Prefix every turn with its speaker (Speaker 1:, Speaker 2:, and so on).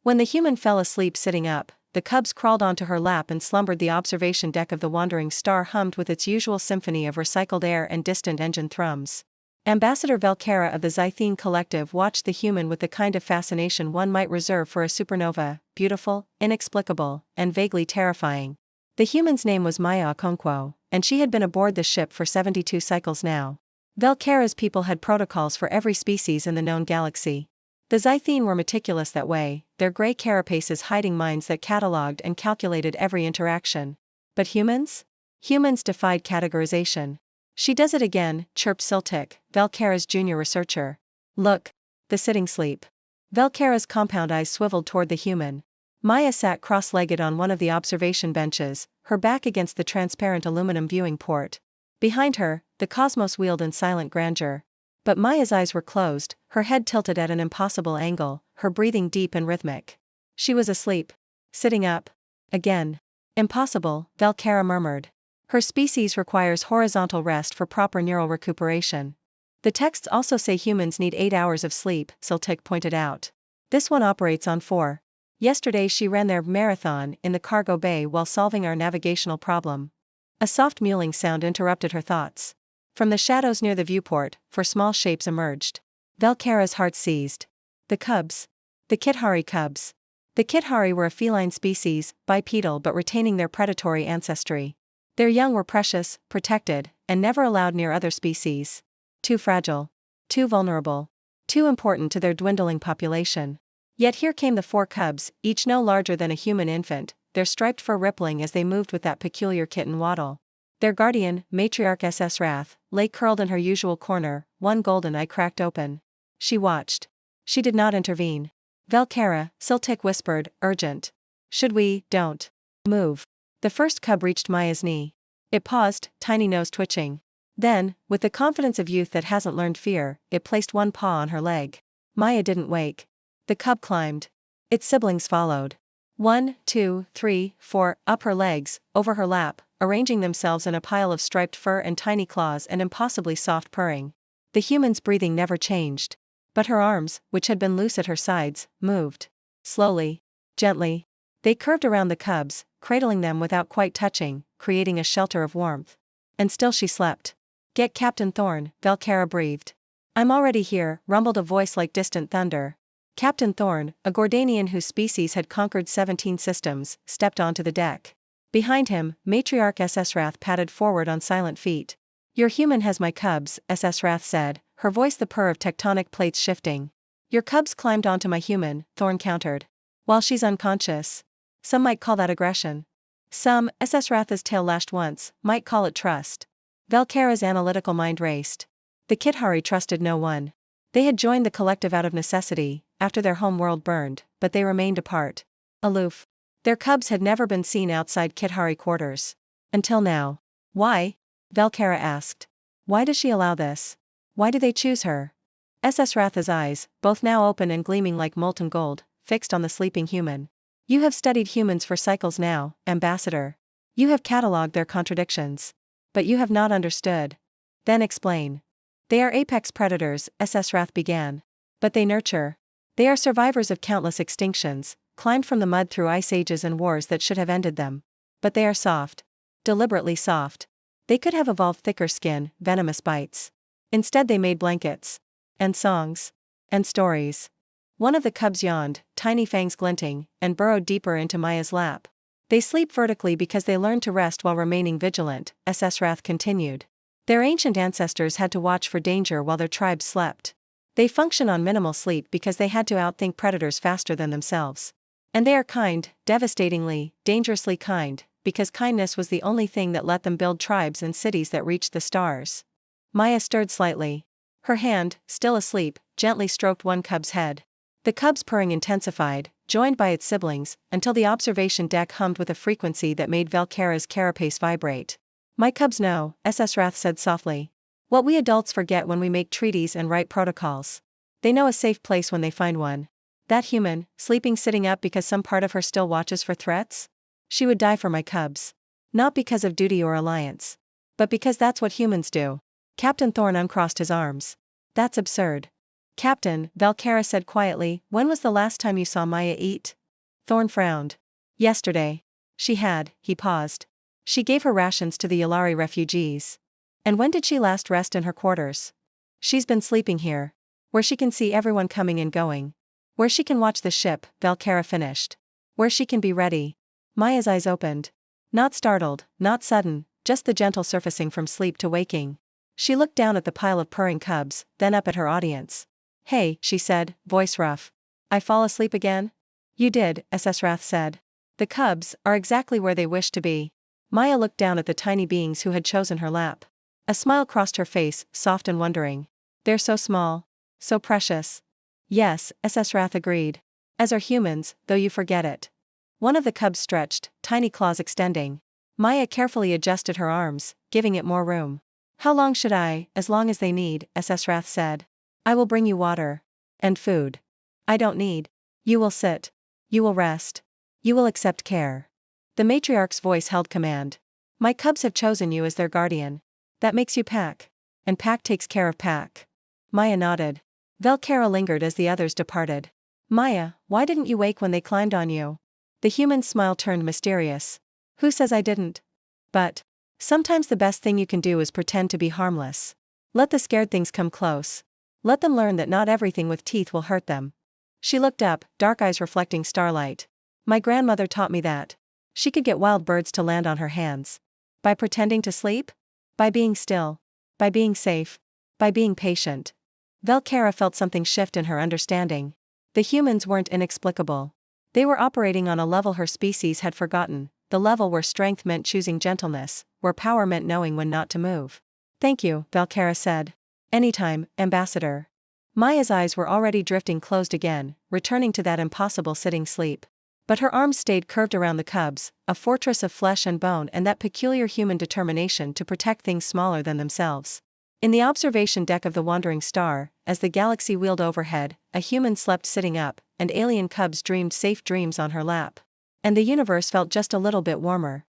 Speaker 1: When the human fell asleep sitting up, the cubs crawled onto her lap and slumbered. The observation deck of the wandering star hummed with its usual symphony of recycled air and distant engine thrums. Ambassador Velkara of the Zythene Collective watched the human with the kind of fascination one might reserve for a supernova, beautiful, inexplicable, and vaguely terrifying. The human's name was Maya Okonkwo, and she had been aboard the ship for 72 cycles now. Velkara's people had protocols for every species in the known galaxy. The Zythene were meticulous that way, their gray carapaces hiding minds that catalogued and calculated every interaction. But humans? Humans defied categorization. She does it again, chirped Siltik, Velkara's junior researcher. Look. The sitting sleep. Velkara's compound eyes swiveled toward the human. Maya sat cross-legged on one of the observation benches, her back against the transparent aluminum viewing port. Behind her, the cosmos wheeled in silent grandeur. But Maya's eyes were closed, her head tilted at an impossible angle, her breathing deep and rhythmic. She was asleep. Sitting up. Again. Impossible, Velkara murmured. Her species requires horizontal rest for proper neural recuperation. The texts also say humans need 8 hours of sleep, Siltik pointed out. This one operates on 4. Yesterday she ran their marathon in the cargo bay while solving our navigational problem. A soft mewling sound interrupted her thoughts. From the shadows near the viewport, 4 small shapes emerged. Velkara's heart seized. The cubs. The Kithari cubs. The Kithari were a feline species, bipedal but retaining their predatory ancestry. Their young were precious, protected, and never allowed near other species. Too fragile. Too vulnerable. Too important to their dwindling population. Yet here came the 4 cubs, each no larger than a human infant, their striped fur rippling as they moved with that peculiar kitten waddle. Their guardian, matriarch SS Wrath, lay curled in her usual corner, one golden eye cracked open. She watched. She did not intervene. Velkara, Siltik whispered, urgent. Should we, don't move. The first cub reached Maya's knee. It paused, tiny nose twitching. Then, with the confidence of youth that hasn't learned fear, it placed one paw on her leg. Maya didn't wake. The cub climbed. Its siblings followed. 1, 2, 3, 4, up her legs, over her lap, arranging themselves in a pile of striped fur and tiny claws and impossibly soft purring. The human's breathing never changed. But her arms, which had been loose at her sides, moved. Slowly. Gently. They curved around the cubs, cradling them without quite touching, creating a shelter of warmth. And still she slept. Get Captain Thorne, Velkara breathed. I'm already here, rumbled a voice like distant thunder. Captain Thorne, a Gordanian whose species had conquered 17 systems, stepped onto the deck. Behind him, matriarch SS Wrath padded forward on silent feet. Your human has my cubs, SS Wrath said, her voice the purr of tectonic plates shifting. Your cubs climbed onto my human, Thorne countered. While she's unconscious. Some might call that aggression. Some, SS Wrath's tail lashed once, might call it trust. Velkara's analytical mind raced. The Kithari trusted no one. They had joined the collective out of necessity, after their home world burned, but they remained apart. Aloof. Their cubs had never been seen outside Kithari quarters. Until now. Why? Velkara asked. Why does she allow this? Why do they choose her? SS Wrath's eyes, both now open and gleaming like molten gold, fixed on the sleeping human. You have studied humans for cycles now, Ambassador. You have catalogued their contradictions. But you have not understood. Then explain. They are apex predators, SS Wrath began. But they nurture. They are survivors of countless extinctions, climbed from the mud through ice ages and wars that should have ended them. But they are soft. Deliberately soft. They could have evolved thicker skin, venomous bites. Instead they made blankets. And songs. And stories. One of the cubs yawned, tiny fangs glinting, and burrowed deeper into Maya's lap. They sleep vertically because they learned to rest while remaining vigilant, SS Wrath continued. Their ancient ancestors had to watch for danger while their tribes slept. They function on minimal sleep because they had to outthink predators faster than themselves. And they are kind, devastatingly, dangerously kind, because kindness was the only thing that let them build tribes and cities that reached the stars. Maya stirred slightly. Her hand, still asleep, gently stroked one cub's head. The cub's purring intensified, joined by its siblings, until the observation deck hummed with a frequency that made Velkara's carapace vibrate. My cubs know, SS Wrath said softly. What we adults forget when we make treaties and write protocols. They know a safe place when they find one. That human, sleeping sitting up because some part of her still watches for threats? She would die for my cubs. Not because of duty or alliance. But because that's what humans do. Captain Thorne uncrossed his arms. That's absurd. Captain, Valkara said quietly, when was the last time you saw Maya eat? Thorn frowned. Yesterday. He paused. She gave her rations to the Yalari refugees. And when did she last rest in her quarters? She's been sleeping here. Where she can see everyone coming and going. Where she can watch the ship, Valkara finished. Where she can be ready. Maya's eyes opened. Not startled, not sudden, just the gentle surfacing from sleep to waking. She looked down at the pile of purring cubs, then up at her audience. Hey, she said, voice rough. I fall asleep again? You did, SS Wrath said. The cubs are exactly where they wish to be. Maya looked down at the tiny beings who had chosen her lap. A smile crossed her face, soft and wondering. They're so small. So precious. Yes, SS Wrath agreed. As are humans, though you forget it. One of the cubs stretched, tiny claws extending. Maya carefully adjusted her arms, giving it more room. How long should I? As long as they need, SS Wrath said. I will bring you water. And food. I don't need. You will sit. You will rest. You will accept care. The matriarch's voice held command. My cubs have chosen you as their guardian. That makes you Pack. And Pack takes care of Pack. Maya nodded. Valkara lingered as the others departed. Maya, why didn't you wake when they climbed on you? The human's smile turned mysterious. Who says I didn't? But sometimes the best thing you can do is pretend to be harmless. Let the scared things come close. Let them learn that not everything with teeth will hurt them. She looked up, dark eyes reflecting starlight. My grandmother taught me that. She could get wild birds to land on her hands. By pretending to sleep? By being still. By being safe. By being patient. Valkara felt something shift in her understanding. The humans weren't inexplicable. They were operating on a level her species had forgotten, the level where strength meant choosing gentleness, where power meant knowing when not to move. Thank you, Valkara said. Anytime, Ambassador. Maya's eyes were already drifting closed again, returning to that impossible sitting sleep. But her arms stayed curved around the cubs, a fortress of flesh and bone and that peculiar human determination to protect things smaller than themselves. In the observation deck of the Wandering Star, as the galaxy wheeled overhead, a human slept sitting up, and alien cubs dreamed safe dreams on her lap. And the universe felt just a little bit warmer.